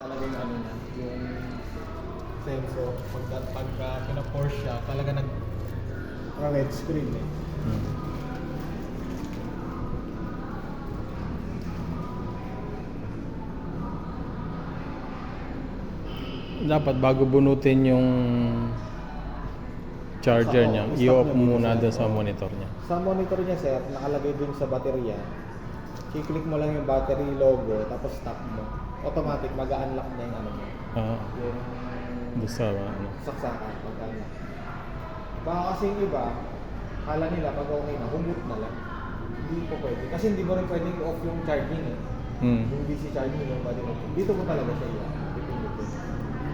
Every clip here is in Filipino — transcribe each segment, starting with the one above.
Talaga yung ano niya, yung sensor, pagka pina-force siya, talaga nag-red screen eh. Dapat bago bunutin yung charger niya, i-off muna doon sa monitor niya. Sa monitor niya sir, nakalagay dun sa baterya. I-click mo lang yung battery logo, tapos stop mo. Automatic, mag-unlock na yung ano mo. Yung Doon sa ano. saksakan, mag-unlock. Baka kasi yung iba, kala nila pag okay na, humut na lang. Hindi po pwede. Kasi hindi mo rin pwedeng i-off yung charging eh. Yung DC charging, yung body mo. Dito mo talaga siya yan.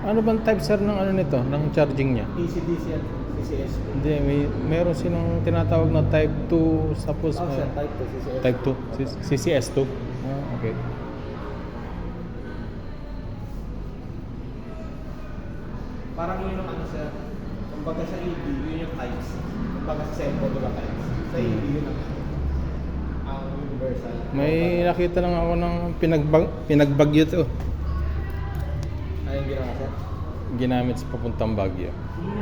Ano bang type sir ng ano nito, ng charging niya? AC/DC at CCS. Hindi, meron silang tinatawag na type 2, tapos Sir, type 2, CCS. type 2, CCS2. Okay. Parang yun yung ano sir, kumbaga sa EV, yun yung types. Kumbaga sa cellphone, diba types? Sa EV, yun ang universal. May nakita lang ako ng pinagbagyo to. Ayun ginawa sir? Ginamit sa papuntang Baguio.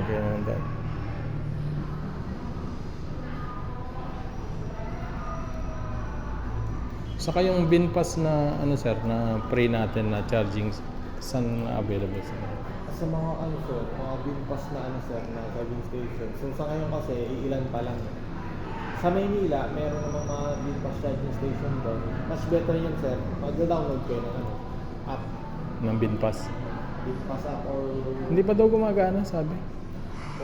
Okay, that. Saka yung binpass na ano sir, na pre natin na charging, saan available sa Sa mga ano sir, mga binpass na ano sir, na charging station. So sa ngayon kasi, ilan pa lang. Sa Maynila, meron namang mga binpass charging station doon. Mas better yun sir, mag-download kayo ng ano, app. ng binpass? Binpass app or... Hindi pa daw gumagana, sabi.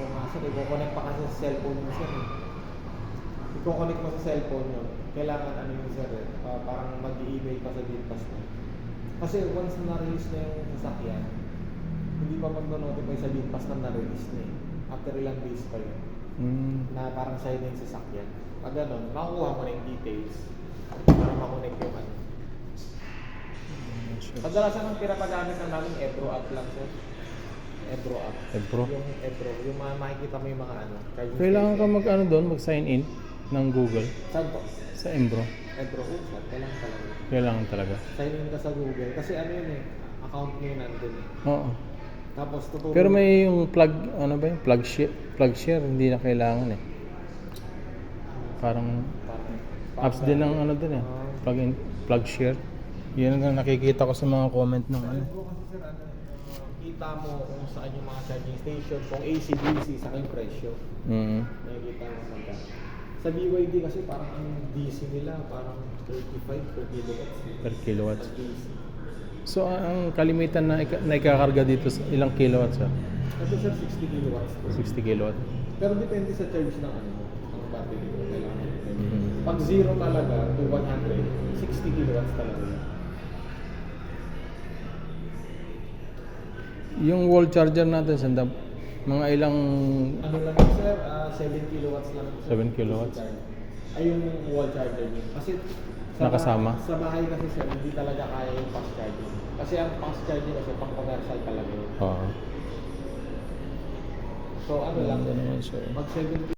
Oo nga sir, i-connect pa kasi sa cellphone mo sir. I-connect mo sa cellphone nyo, kailangan ano yun sir, parang mag-email pa sa binpass mo. Kasi once na-release na yung sasakyan, hindi pa mag-notify sa binpass na na-release na eh. After ilang days pa yun. Na parang sa'yo na yung sasakyan. Pag ganun, makukuha mo na yung details para makonect yung ano. Kadalasan ang pinapagamit na namin Ebro app lang sir. Ebro app. Ebro? Yung Ebro, yung makikita mo yung mga ano. Kailangan ka mag-ano doon, mag-sign in ng Google Saan po? sa Embro. Ebro, sir. Kailangan talaga. Kailangan talaga. Sign in ka sa Google. Kasi ano yun eh, account mo yun nandun eh. Oo. Tapos tuturo. Pero may yung plug, ano ba yun? Plug share, hindi na kailangan eh. Parang apps din ng ano din eh. Plug share. Yan ang nakikita ko sa mga comment ng ano. Kasi sir, ano, kita mo kung saan yung mga charging station, kung AC/DC, sa yung presyo. Nakikita mo magkano. Sa BYD kasi parang ang DC nila, parang 35 per kilowatts. Per kilowatts. Ang DC. So ang kalimitan na ikakarga dito ilang kilowatts sir? Ito sir, 60 kilowatts. 60 kilowatt. Pero depende sa charge ng ano, ng battery mo. Kailangan. Pag zero talaga to 100, 60 kilowatts talaga. Yung wall charger natin sanda mga ilang Ano lang yun, sir? 7 kilowatts lang. 7 kilowatts. Ay yung wall charger niyo. Kasi Nakasama? Sa bahay kasi sir, hindi talaga kaya yung fast charging. Kasi ang fast charging kasi pang commercial talaga yun. Oo. So ano lang, Ano naman siya. mag 7